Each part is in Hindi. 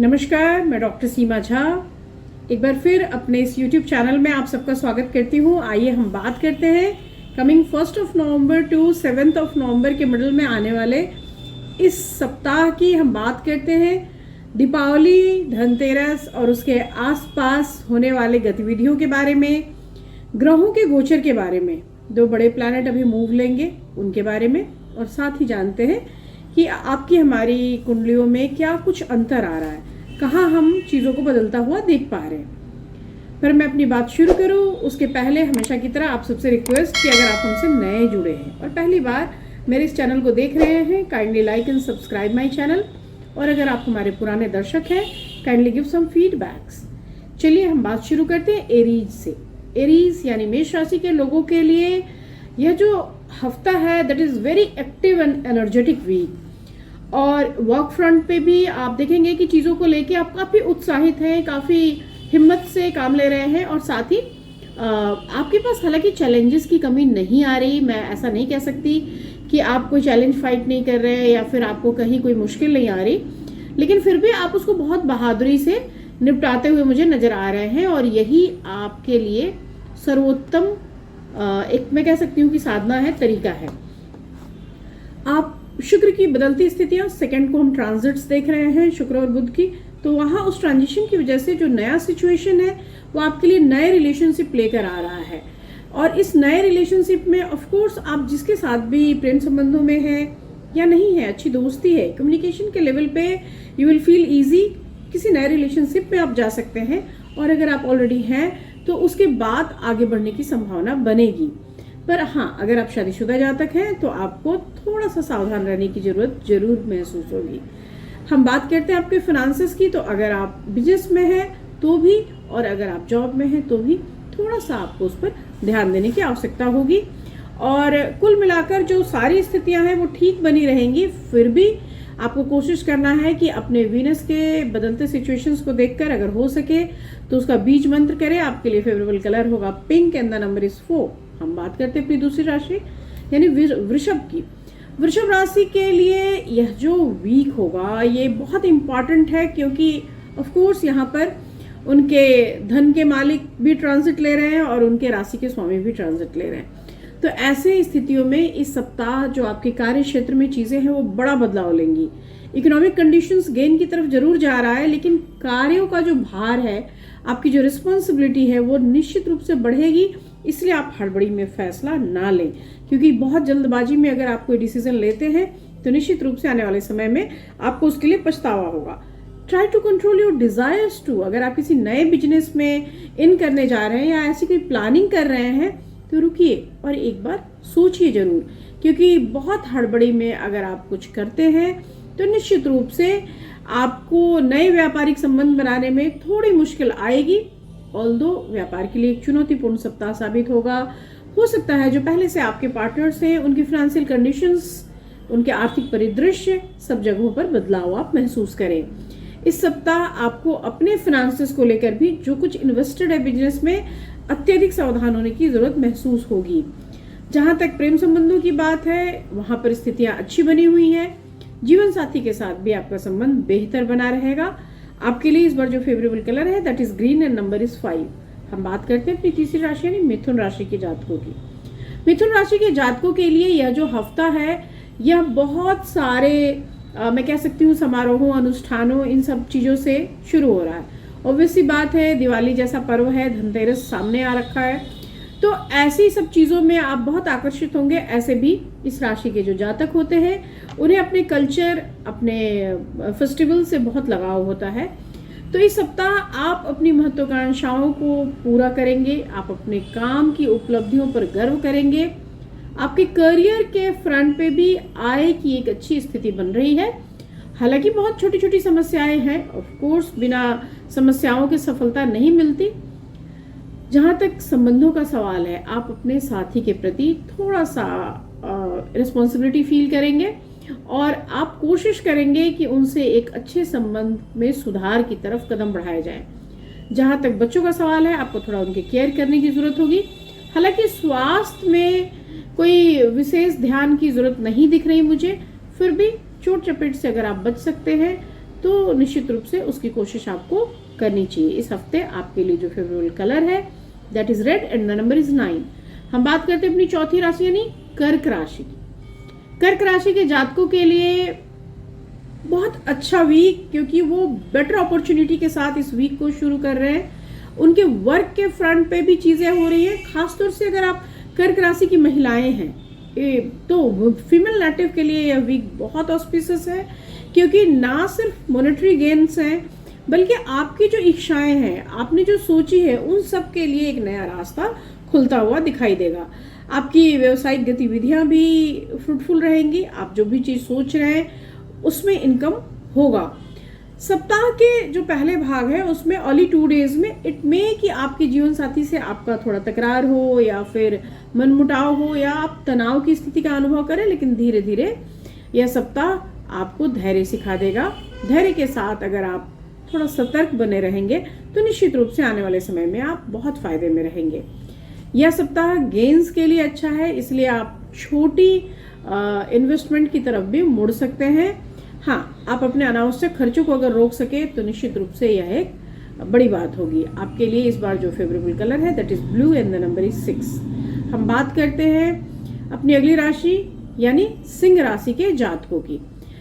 नमस्कार, मैं डॉक्टर सीमा झा एक बार फिर अपने इस YouTube चैनल में आप सबका स्वागत करती हूँ। आइए हम बात करते हैं कमिंग 1 नवंबर टू 7 नवंबर के मिडल में आने वाले इस सप्ताह की। हम बात करते हैं दीपावली, धनतेरस और उसके आसपास होने वाले गतिविधियों के बारे में, ग्रहों के गोचर के बारे में, 2 बड़े प्लैनेट अभी मूव लेंगे उनके बारे में, और साथ ही जानते हैं कि आपकी हमारी कुंडलियों में क्या कुछ अंतर आ रहा है, कहाँ हम चीज़ों को बदलता हुआ देख पा रहे हैं। पर मैं अपनी बात शुरू करूँ उसके पहले हमेशा की तरह आप सबसे रिक्वेस्ट कि अगर आप हमसे नए जुड़े हैं और पहली बार मेरे इस चैनल को देख रहे हैं, kindly like and subscribe my channel. और अगर आप हमारे पुराने दर्शक हैं, काइंडली गिव सम फीडबैक्स। चलिए हम बात शुरू करते हैं एरीज से। एरीज यानी मेष राशि के लोगों के लिए यह जो हफ्ता है that is very active and energetic week. और वर्क फ्रंट पे भी आप देखेंगे कि चीज़ों को लेके आप काफ़ी उत्साहित हैं, काफ़ी हिम्मत से काम ले रहे हैं, और साथ ही आपके पास हालांकि चैलेंजेस की कमी नहीं आ रही। मैं ऐसा नहीं कह सकती कि आप कोई चैलेंज फाइट नहीं कर रहे हैं या फिर आपको कहीं कोई मुश्किल नहीं आ रही, लेकिन फिर भी आप उसको बहुत बहादुरी से निपटाते हुए मुझे नज़र आ रहे हैं। और यही आपके लिए सर्वोत्तम एक मैं कह सकती हूँ कि साधना है, तरीका है। आप शुक्र की बदलती स्थितियां, सेकंड को हम ट्रांजिट्स देख रहे हैं शुक्र और बुध की, तो वहां उस ट्रांजिशन की वजह से जो नया सिचुएशन है वो आपके लिए नए रिलेशनशिप लेकर आ रहा है। और इस नए रिलेशनशिप में ऑफ कोर्स आप जिसके साथ भी प्रेम संबंधों में है या नहीं है, अच्छी दोस्ती है, कम्युनिकेशन के लेवल पे यू विल फील ईजी, किसी नए रिलेशनशिप में आप जा सकते हैं। और अगर आप ऑलरेडी हैं तो उसके बाद आगे बढ़ने की संभावना बनेगी। पर हाँ, अगर आप शादीशुदा जातक हैं तो आपको थोड़ा सा सावधान रहने की जरूरत जरूर महसूस होगी। हम बात करते हैं आपके फाइनेंसेस की, तो अगर आप बिजनेस में हैं तो भी, और अगर आप जॉब में हैं तो भी थोड़ा सा आपको उस पर ध्यान देने की आवश्यकता होगी। और कुल मिलाकर जो सारी स्थितियां हैं वो ठीक बनी रहेंगी। फिर भी आपको कोशिश करना है कि अपने वीनस के बदलते सिचुएशंस को देखकर अगर हो सके तो उसका बीज मंत्र करें। आपके लिए फेवरेबल कलर होगा pink and the number is 4। हम बात करते हैं अपनी दूसरी राशि यानी वृषभ की। वृषभ राशि के लिए यह जो वीक होगा ये बहुत इंपॉर्टेंट है, क्योंकि ऑफ कोर्स यहाँ पर उनके धन के मालिक भी ट्रांजिट ले रहे हैं और उनके राशि के स्वामी भी ट्रांजिट ले रहे हैं। तो ऐसे स्थितियों में इस सप्ताह जो आपके कार्य क्षेत्र में चीजें हैं वो बड़ा बदलाव लेंगी। इकोनॉमिक कंडीशंस गेन की तरफ जरूर जा रहा है, लेकिन कार्यों का जो भार है, आपकी जो रिस्पॉन्सिबिलिटी है वो निश्चित रूप से बढ़ेगी। इसलिए आप हड़बड़ी में फैसला ना लें, क्योंकि बहुत जल्दबाजी में अगर आप कोई डिसीजन लेते हैं तो निश्चित रूप से आने वाले समय में आपको उसके लिए पछतावा होगा। Try to control your desires too. अगर आप किसी नए बिजनेस में इन करने जा रहे हैं या ऐसी कोई प्लानिंग कर रहे हैं तो रुकिए और एक बार सोचिए जरूर, क्योंकि बहुत हड़बड़ी में अगर आप कुछ करते हैं तो निश्चित रूप से आपको नए व्यापारिक संबंध बनाने में थोड़ी मुश्किल आएगी। ऑल्दो व्यापार के लिए एक चुनौतीपूर्ण सप्ताह साबित होगा। हो सकता है जो पहले से आपके पार्टनर्स हैं उनकी फाइनेंशियल कंडीशंस, उनके आर्थिक परिदृश्य, सब जगहों पर बदलाव आप महसूस करें। इस सप्ताह आपको अपने फाइनेंसेस को लेकर भी जो कुछ इन्वेस्टेड है बिजनेस में अत्यधिक सावधान होने की जरूरत महसूस होगी। जहां तक प्रेम संबंधों की बात है वहां पर स्थितियां अच्छी बनी हुई हैं। जीवन साथी के साथ भी आपका संबंध बेहतर बना रहेगा। आपके लिए इस बार जो फेवरेबल कलर है that is green and number is 5। हम बात करते हैं अपनी तीसरी राशि यानी मिथुन राशि के जातकों की। मिथुन राशि के जातकों के लिए यह जो हफ्ता है यह बहुत सारे मैं कह सकती हूँ समारोहों, अनुष्ठानों, इन सब चीजों से शुरू हो रहा है। ऑब्वियसली बात है, दिवाली जैसा पर्व है, धनतेरस सामने आ रखा है, तो ऐसी सब चीज़ों में आप बहुत आकर्षित होंगे। ऐसे भी इस राशि के जो जातक होते हैं उन्हें अपने कल्चर, अपने फेस्टिवल से बहुत लगाव होता है। तो इस सप्ताह आप अपनी महत्वाकांक्षाओं को पूरा करेंगे, आप अपने काम की उपलब्धियों पर गर्व करेंगे। आपके करियर के फ्रंट पे भी आय की एक अच्छी स्थिति बन रही है। हालांकि बहुत छोटी छोटी समस्याएं हैं, ऑफ कोर्स बिना समस्याओं की सफलता नहीं मिलती। जहाँ तक संबंधों का सवाल है, आप अपने साथी के प्रति थोड़ा सा रिस्पॉन्सिबिलिटी फील करेंगे और आप कोशिश करेंगे कि उनसे एक अच्छे संबंध में सुधार की तरफ कदम बढ़ाया जाए। जहाँ तक बच्चों का सवाल है, आपको थोड़ा उनके केयर करने की जरूरत होगी। हालांकि स्वास्थ्य में कोई विशेष ध्यान की जरूरत नहीं दिख रही मुझे, फिर भी चोट चपेट से अगर आप बच सकते हैं तो निश्चित रूप से उसकी कोशिश आपको करनी चाहिए। इस हफ्ते आपके लिए जो फेवरेबल कलर है that is red and the number is 9। हम बात करते हैं अपनी चौथी राशि यानी कर्क राशि की। कर्क राशि के जातकों के लिए बहुत अच्छा वीक, क्योंकि वो बेटर अपॉर्चुनिटी के साथ इस वीक को शुरू कर रहे हैं। उनके वर्क के फ्रंट पे भी चीजें हो रही है। खासतौर से अगर आप कर्क राशि की महिलाएं हैं तो फीमेल नेटिव के लिए यह वीक बहुत ऑस्पिशियस है, क्योंकि ना सिर्फ मॉनेटरी गेन्स हैं बल्कि आपकी जो इच्छाएं हैं, आपने जो सोची है, उन सब के लिए एक नया रास्ता खुलता हुआ दिखाई देगा। आपकी व्यवसायिक गतिविधियां भी फ्रूटफुल रहेंगी। आप जो भी चीज सोच रहे हैं उसमें इनकम होगा। सप्ताह के जो पहले भाग है उसमें ओनली 2 डेज में इट मे कि आपके जीवन साथी से आपका थोड़ा तकरार हो या फिर मनमुटाव हो या आप तनाव की स्थिति का अनुभव करें, लेकिन धीरे धीरे यह सप्ताह आपको धैर्य सिखा देगा। धैर्य के साथ अगर आप थोड़ा सतर्क बने रहेंगे तो निश्चित रूप से आने वाले समय में आप बहुत फायदे में रहेंगे। यह सप्ताह गेन्स के लिए अच्छा है, इसलिए आप छोटी इन्वेस्टमेंट की तरफ भी मुड़ सकते हैं। हाँ, आप अपने अनावश्यक खर्चों को अगर रोक सके तो निश्चित रूप से यह एक बड़ी बात होगी। आपके लिए इस बार जो फेवरेबल कलर है that is blue and the number is 6। हम बात करते हैं अपनी अगली राशि यानी सिंह राशि के जातकों की।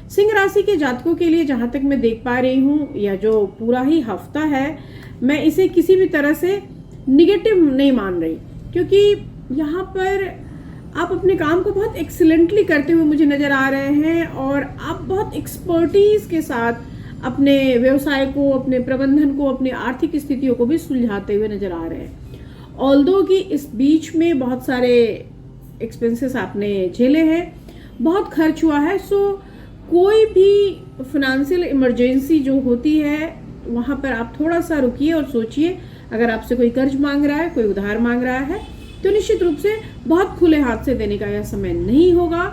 सिंह राशि के जातकों के लिए जहां तक मैं देख पा रही हूँ, यह जो पूरा ही हफ्ता है मैं इसे किसी भी तरह से निगेटिव नहीं मान रही, क्योंकि यहाँ पर आप अपने काम को बहुत एक्सीलेंटली करते हुए मुझे नजर आ रहे हैं और आप बहुत एक्सपर्टीज के साथ अपने व्यवसाय को, अपने प्रबंधन को, अपनी आर्थिक स्थितियों को भी सुलझाते हुए नजर आ रहे हैं। ऑल्दो कि इस बीच में बहुत सारे एक्सपेंसेस आपने झेले हैं, बहुत खर्च हुआ है, सो कोई भी फाइनेंशियल इमरजेंसी जो होती है वहां पर आप थोड़ा सा रुकिए और सोचिए। अगर आपसे कोई कर्ज मांग रहा है, कोई उधार मांग रहा है, तो निश्चित रूप से बहुत खुले हाथ से देने का यह समय नहीं होगा।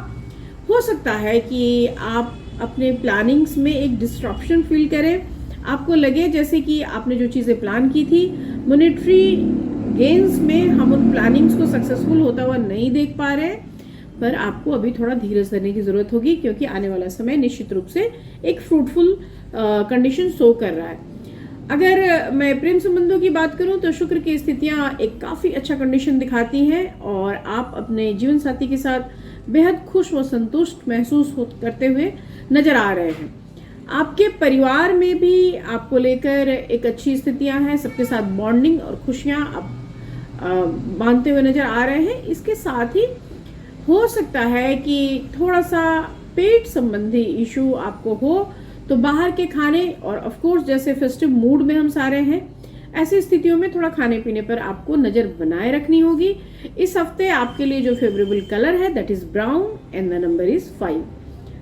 हो सकता है कि आप अपने प्लानिंग्स में एक डिस्ट्रप्शन फील करें, आपको लगे जैसे कि आपने जो चीज़ें प्लान की थी मॉनेटरी गेन्स में हम उन प्लानिंग्स को सक्सेसफुल होता हुआ नहीं देख पा रहे, पर आपको अभी थोड़ा धीरज धरने की जरूरत होगी, क्योंकि आने वाला समय निश्चित रूप से एक फ्रूटफुल कंडीशन शो कर रहा है। अगर मैं प्रेम संबंधों की बात करूं तो शुक्र की स्थितियां एक काफी अच्छा कंडीशन दिखाती हैं और आप अपने जीवन साथी के साथ बेहद खुश व संतुष्ट महसूस करते हुए नजर आ रहे हैं। आपके परिवार में भी आपको लेकर एक अच्छी स्थितियां हैं, सबके साथ बॉन्डिंग और खुशियां आप मानते हुए नजर आ रहे हैं। इसके साथ ही हो सकता है कि थोड़ा सा पेट संबंधी इशू आपको हो, तो बाहर के खाने और ऑफ कोर्स जैसे फेस्टिव मूड में हम सारे हैं, ऐसी स्थितियों में थोड़ा खाने पीने पर आपको नजर बनाए रखनी होगी। इस हफ्ते आपके लिए जो फेवरेबल कलर है that is brown and the number is 5।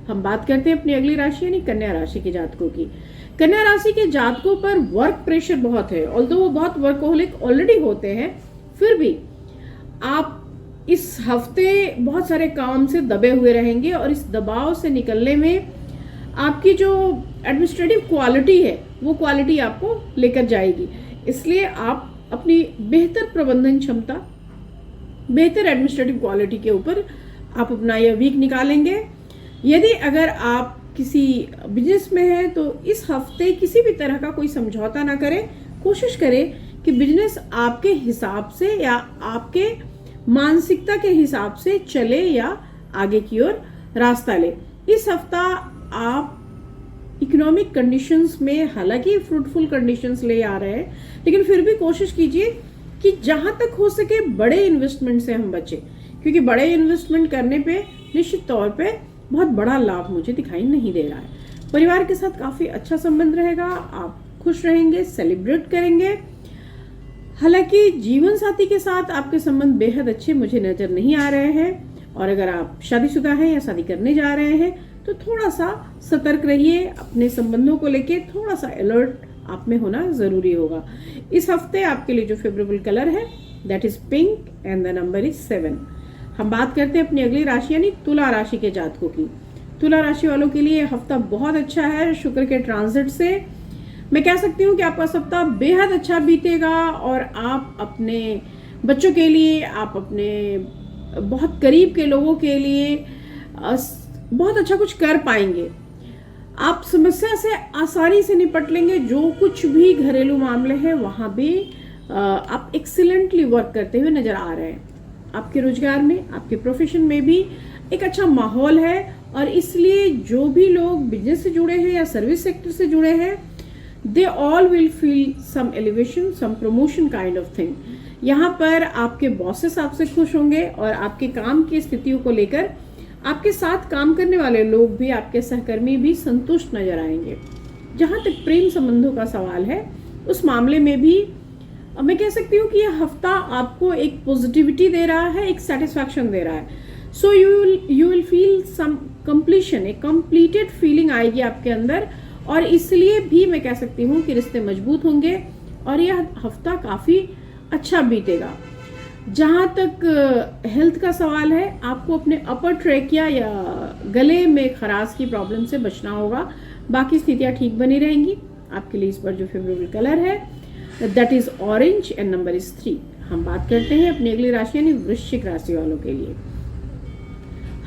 हम बात करते हैं अपनी अगली राशि यानी कन्या राशि के जातकों की। कन्या राशि के जातकों पर वर्क प्रेशर बहुत है। ऑल्दो वो बहुत वर्कहोलिक ऑलरेडी होते हैं, फिर भी आप इस हफ्ते बहुत सारे काम से दबे हुए रहेंगे और इस दबाव से निकलने में आपकी जो एडमिनिस्ट्रेटिव क्वालिटी है वो क्वालिटी आपको लेकर जाएगी। इसलिए आप अपनी बेहतर प्रबंधन क्षमता, बेहतर एडमिनिस्ट्रेटिव क्वालिटी के ऊपर आप अपना यह वीक निकालेंगे। यदि अगर आप किसी बिजनेस में हैं तो इस हफ्ते किसी भी तरह का कोई समझौता ना करें। कोशिश करें कि बिजनेस आपके हिसाब से या आपके मानसिकता के हिसाब से चले या आगे की ओर रास्ता ले। इस हफ्ता आप इकोनॉमिक कंडीशंस में हालांकि फ्रूटफुल कंडीशंस ले आ रहे हैं, लेकिन फिर भी कोशिश कीजिए कि जहां तक हो सके बड़े इन्वेस्टमेंट से हम बचें, क्योंकि बड़े इन्वेस्टमेंट करने पे निश्चित तौर पे बहुत बड़ा लाभ मुझे दिखाई नहीं दे रहा है। परिवार के साथ काफी अच्छा संबंध रहेगा, आप खुश रहेंगे, सेलिब्रेट करेंगे। हालांकि जीवन साथी के साथ आपके संबंध बेहद अच्छे मुझे नजर नहीं आ रहे हैं, और अगर आप शादीशुदा हैं या शादी करने जा रहे हैं तो थोड़ा सा सतर्क रहिए। अपने संबंधों को लेके थोड़ा सा अलर्ट आप में होना जरूरी होगा। इस हफ्ते आपके लिए जो फेवरेबल कलर है that is pink and the number is 7। हम बात करते हैं अपनी अगली राशि यानी तुला राशि के जातकों की। तुला राशि वालों के लिए हफ्ता बहुत अच्छा है। शुक्र के ट्रांजिट से मैं कह सकती हूँ कि आपका सप्ताह बेहद अच्छा बीतेगा और आप अपने बच्चों के लिए, आप अपने बहुत करीब के लोगों के लिए बहुत अच्छा कुछ कर पाएंगे। आप समस्या से आसानी से निपट लेंगे। जो कुछ भी घरेलू मामले हैं वहाँ भी आप एक्सीलेंटली वर्क करते हुए नजर आ रहे हैं। आपके रोजगार में, आपके प्रोफेशन में भी एक अच्छा माहौल है और इसलिए जो भी लोग बिजनेस से जुड़े हैं या सर्विस सेक्टर से जुड़े हैं, they all will feel some elevation, some promotion kind of thing. यहाँ पर आपके बॉसेस आपसे खुश होंगे और आपके काम की स्थितियों को लेकर आपके साथ काम करने वाले लोग भी, आपके सहकर्मी भी संतुष्ट नजर आएंगे। जहाँ तक प्रेम संबंधों का सवाल है, उस मामले में भी मैं कह सकती हूँ कि यह हफ्ता आपको एक पॉजिटिविटी दे रहा है, एक सेटिस्फैक्शन दे रहा है। So you will feel some completion, एक कंप्लीटेड फीलिंग आएगी आपके अंदर और इसलिए भी मैं कह सकती हूँ कि रिश्ते मजबूत होंगे और यह हफ्ता काफी अच्छा बीतेगा। जहाँ तक हेल्थ का सवाल है, आपको अपने अपर ट्रैकिया या गले में खराश की प्रॉब्लम से बचना होगा। बाकी स्थितियाँ ठीक बनी रहेंगी। आपके लिए इस बार जो फेवरेबल कलर है that is orange and number is 3। हम बात करते हैं अपनी अगली राशि यानी वृश्चिक राशि वालों के लिए।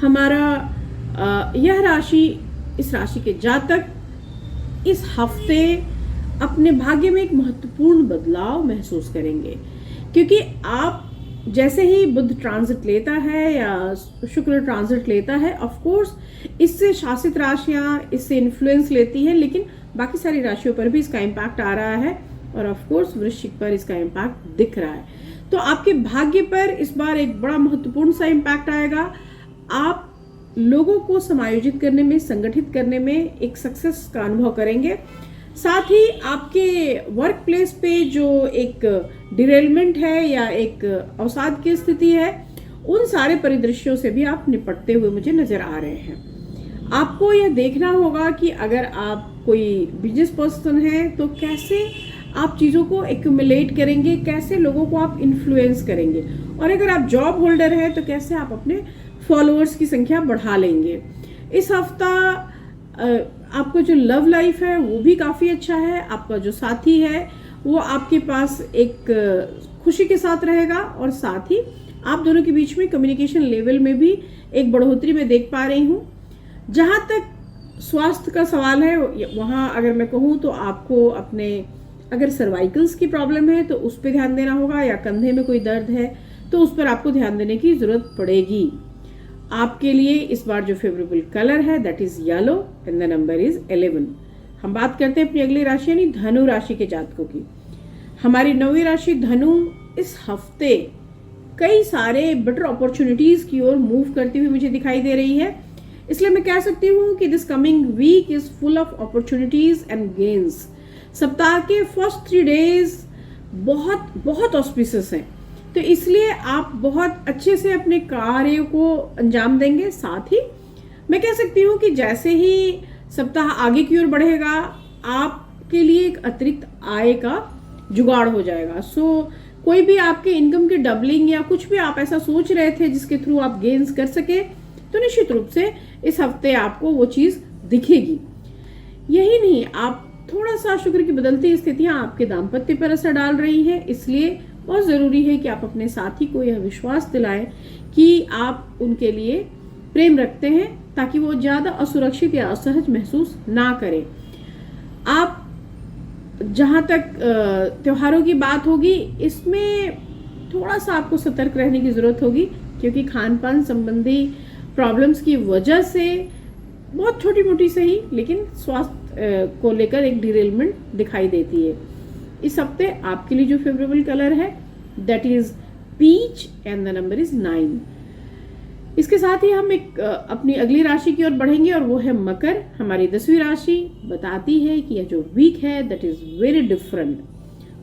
हमारा यह राशि, इस राशि के जातक इस हफ्ते अपने भाग्य में एक महत्वपूर्ण बदलाव महसूस करेंगे, क्योंकि आप जैसे ही बुध ट्रांजिट लेता है या शुक्र ट्रांजिट लेता है, ऑफ कोर्स इससे शासित राशियां इससे इन्फ्लुएंस लेती हैं, लेकिन बाकी सारी राशियों पर भी इसका इम्पैक्ट आ रहा है और ऑफ कोर्स वृश्चिक पर इसका इम्पैक्ट दिख रहा है। तो आपके भाग्य पर इस बार एक बड़ा महत्वपूर्ण सा इम्पैक्ट आएगा। आप लोगों को समायोजित करने में, संगठित करने में एक सक्सेस का अनुभव करेंगे। साथ ही आपके वर्क प्लेस पे जो एक डिरेलमेंट है या एक अवसाद की स्थिति है, उन सारे परिदृश्यों से भी आप निपटते हुए मुझे नजर आ रहे हैं। आपको यह देखना होगा कि अगर आप कोई बिजनेस पर्सन हैं तो कैसे आप चीज़ों को एक्यूमुलेट करेंगे, कैसे लोगों को आप इन्फ्लुएंस करेंगे, और अगर आप जॉब होल्डर हैं तो कैसे आप अपने फॉलोअर्स की संख्या बढ़ा लेंगे। इस हफ्ता आपको जो लव लाइफ है वो भी काफ़ी अच्छा है। आपका जो साथी है वो आपके पास एक खुशी के साथ रहेगा और साथ ही आप दोनों के बीच में कम्युनिकेशन लेवल में भी एक बढ़ोतरी मैं देख पा रही हूँ। जहाँ तक स्वास्थ्य का सवाल है, वहाँ अगर मैं कहूँ तो आपको अपने, अगर सर्वाइकल्स की प्रॉब्लम है तो उस पर ध्यान देना होगा, या कंधे में कोई दर्द है तो उस पर आपको ध्यान देने की जरूरत पड़ेगी। आपके लिए इस बार जो फेवरेबल कलर है that is yellow and the number is 11। हम बात करते हैं अपनी अगली राशि यानी धनु राशि के जातकों की। हमारी 9वीं राशि धनु इस हफ्ते कई सारे बेटर अपॉर्चुनिटीज की ओर मूव करती हुई मुझे दिखाई दे रही है। इसलिए मैं कह सकती हूँ कि this coming week is full of opportunities and gains. सप्ताह के फर्स्ट 3 डेज बहुत बहुत ऑस्पिशियस हैं, तो इसलिए आप बहुत अच्छे से अपने कार्य को अंजाम देंगे। साथ ही मैं कह सकती हूँ कि जैसे ही सप्ताह आगे की ओर बढ़ेगा, आपके लिए एक अतिरिक्त आय का जुगाड़ हो जाएगा। कोई भी आपके इनकम की डबलिंग या कुछ भी आप ऐसा सोच रहे थे जिसके थ्रू आप गेन्स कर सके, तो निश्चित रूप से इस हफ्ते आपको वो चीज दिखेगी। यही नहीं, आप थोड़ा सा शुक्र की बदलती स्थितियां आपके दाम्पत्य पर असर डाल रही हैं, इसलिए बहुत ज़रूरी है कि आप अपने साथी को यह विश्वास दिलाएं कि आप उनके लिए प्रेम रखते हैं, ताकि वो ज़्यादा असुरक्षित या असहज महसूस ना करें। आप जहाँ तक त्योहारों की बात होगी, इसमें थोड़ा सा आपको सतर्क रहने की ज़रूरत होगी, क्योंकि खान पान संबंधी प्रॉब्लम्स की वजह से बहुत छोटी मोटी सही लेकिन स्वास्थ्य को लेकर एक डिरेलमेंट दिखाई देती है। इस हफ्ते आपके लिए जो फेवरेबल कलर है that is peach and the number is 9। इसके साथ ही हम एक अपनी अगली राशि की ओर बढ़ेंगे और वो है मकर। हमारी 10वीं राशि बताती है कि यह जो वीक है दैट इज वेरी डिफरेंट।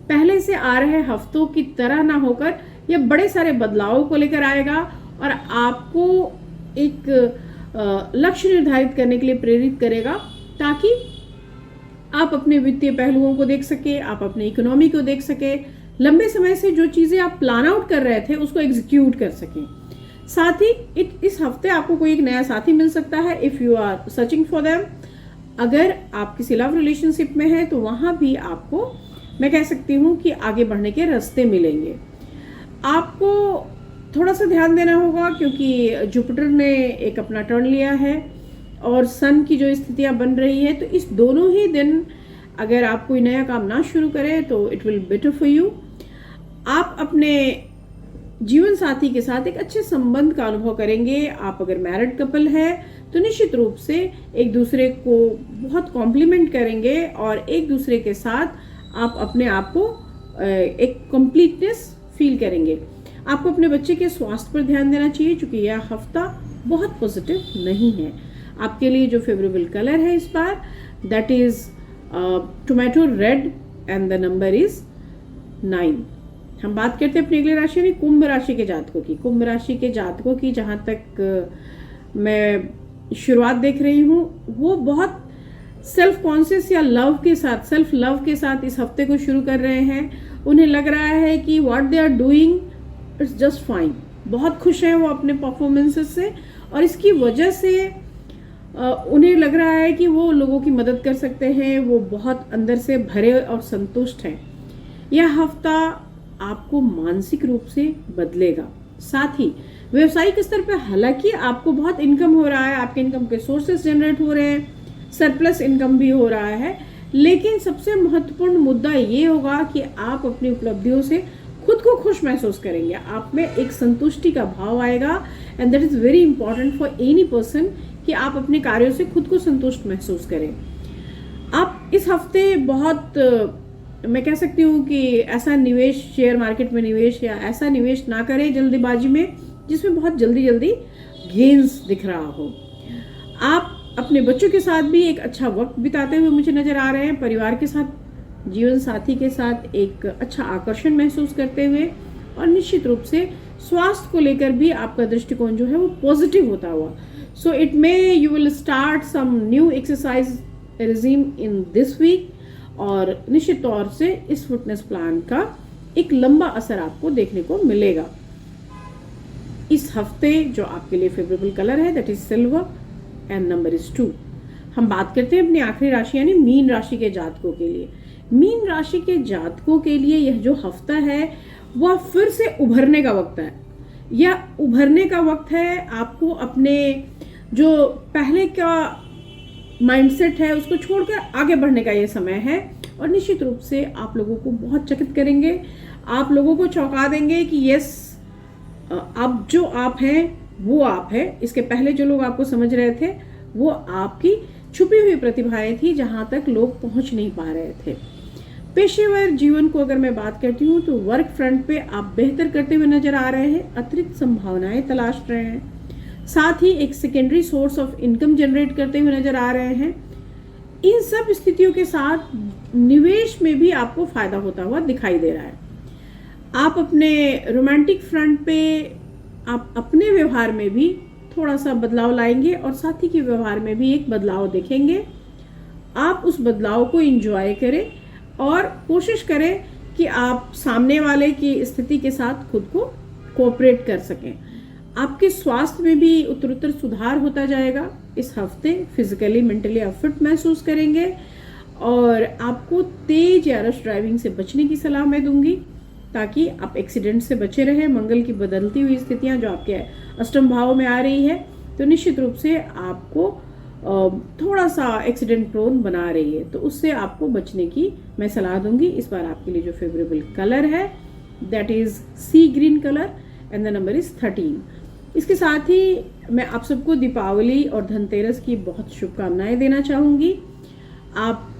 पहले से आ रहे हफ्तों की तरह ना होकर यह बड़े सारे बदलावों को लेकर आएगा और आपको एक लक्ष्य निर्धारित करने के लिए प्रेरित करेगा, ताकि आप अपने वित्तीय पहलुओं को देख सके, आप अपने इकोनॉमी को देख सके, लंबे समय से जो चीजें आप प्लान आउट कर रहे थे उसको एग्जीक्यूट कर सकें। साथ ही इस हफ्ते आपको कोई एक नया साथी मिल सकता है if you are searching for them. अगर आप किसी लव रिलेशनशिप में हैं तो वहां भी आपको, मैं कह सकती हूँ कि आगे बढ़ने के रास्ते मिलेंगे। आपको थोड़ा सा ध्यान देना होगा क्योंकि जुपिटर ने एक अपना टर्न लिया है और सन की जो स्थितियां बन रही है, तो इस दोनों ही दिन अगर आप कोई नया काम ना शुरू करें तो it will better for you. आप अपने जीवन साथी के साथ एक अच्छे संबंध का अनुभव करेंगे। आप अगर मैरिड कपल है तो निश्चित रूप से एक दूसरे को बहुत कॉम्प्लीमेंट करेंगे और एक दूसरे के साथ आप अपने आप को एक कंप्लीटनेस फील करेंगे। आपको अपने बच्चे के स्वास्थ्य पर ध्यान देना चाहिए क्योंकि यह हफ्ता बहुत पॉजिटिव नहीं है। आपके लिए जो फेवरेबल कलर है इस बार that is tomato red and the number is 9। हम बात करते हैं अपनी अगली राशि यानी कुंभ राशि के जातकों की। कुंभ राशि के जातकों की जहां तक मैं शुरुआत देख रही हूँ वो बहुत सेल्फ कॉन्शियस या लव के साथ, सेल्फ लव के साथ इस हफ्ते को शुरू कर रहे हैं। उन्हें लग रहा है कि what they are doing it's just fine. बहुत खुश हैं वो अपने परफॉर्मेंसेस से और इसकी वजह से उन्हें लग रहा है कि वो लोगों की मदद कर सकते हैं। वो बहुत अंदर से भरे और संतुष्ट हैं। यह हफ्ता आपको मानसिक रूप से बदलेगा। साथ ही व्यवसायिक स्तर पर हालांकि आपको बहुत इनकम हो रहा है, आपके इनकम के सोर्सेस जनरेट हो रहे हैं, सरप्लस इनकम भी हो रहा है, लेकिन सबसे महत्वपूर्ण मुद्दा ये होगा कि आप अपनी उपलब्धियों से खुद को खुश महसूस करेंगे। आप में एक संतुष्टि का भाव आएगा and that is very important for any person कि आप अपने कार्यों से खुद को संतुष्ट महसूस करें। आप इस हफ्ते बहुत मैं कह सकती हूँ कि ऐसा निवेश, शेयर मार्केट में निवेश या ऐसा निवेश ना करें जल्दीबाजी में जिसमें बहुत जल्दी जल्दी गेन्स दिख रहा हो। आप अपने बच्चों के साथ भी एक अच्छा वक्त बिताते हुए मुझे नजर आ रहे हैं। परिवार के साथ, जीवन साथी के साथ एक अच्छा आकर्षण महसूस करते हुए और निश्चित रूप से स्वास्थ्य को लेकर भी आपका दृष्टिकोण जो है वो पॉजिटिव होता हुआ। So it may you will start some new exercise regime in this week और निश्चित तौर से इस फिटनेस प्लान का एक लंबा असर आपको देखने को मिलेगा। इस हफ्ते जो आपके लिए फेवरेबल कलर है that is silver and number is 2। हम बात करते हैं अपनी आखिरी राशि यानी मीन राशि के जातकों के लिए। मीन राशि के जातकों के लिए यह जो हफ्ता है वह फिर से उभरने का वक्त है। यह उभरने का वक्त है। आपको अपने जो पहले का माइंडसेट है उसको छोड़कर आगे बढ़ने का ये समय है और निश्चित रूप से आप लोगों को बहुत चकित करेंगे। आप लोगों को चौंका देंगे कि यस, अब जो आप हैं वो आप हैं। इसके पहले जो लोग आपको समझ रहे थे वो आपकी छुपी हुई प्रतिभाएं थी जहां तक लोग पहुंच नहीं पा रहे थे। पेशेवर जीवन को अगर मैं बात करती हूँ तो वर्क फ्रंट पे आप बेहतर करते हुए नजर आ रहे हैं, अतिरिक्त संभावनाएं तलाश रहे हैं, साथ ही एक secondary source of income generate करते हुए नजर आ रहे हैं। इन सब स्थितियों के साथ निवेश में भी आपको फायदा होता हुआ दिखाई दे रहा है। आप अपने रोमांटिक फ्रंट पे आप अपने व्यवहार में भी थोड़ा सा बदलाव लाएंगे और साथी के व्यवहार में भी एक बदलाव देखेंगे। आप उस बदलाव को एंजॉय करें और कोशिश करें कि आप सामने वाले की स्थिति के साथ खुद को कोऑपरेट कर सकें। आपके स्वास्थ्य में भी उत्तरोत्तर सुधार होता जाएगा। इस हफ्ते फिजिकली मेंटली आप फिट महसूस करेंगे और आपको तेज या रश ड्राइविंग से बचने की सलाह मैं दूंगी ताकि आप एक्सीडेंट से बचे रहें। मंगल की बदलती हुई स्थितियां जो आपके अष्टम भाव में आ रही है तो निश्चित रूप से आपको थोड़ा सा एक्सीडेंट प्रोन बना रही है, तो उससे आपको बचने की मैं सलाह दूंगी। इस बार आपके लिए जो फेवरेबल कलर है that is sea green colour and the number is 13। इसके साथ ही मैं आप सबको दीपावली और धनतेरस की बहुत शुभकामनाएं देना चाहूँगी। आप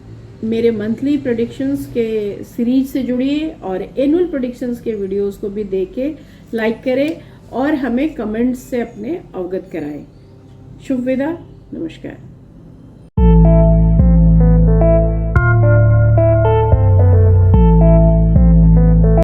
मेरे मंथली प्रेडिक्शंस के सीरीज से जुड़िए और एनुअल प्रेडिक्शंस के वीडियोस को भी देखें, लाइक करें और हमें कमेंट्स से अपने अवगत कराएं। शुभ विदा, नमस्कार।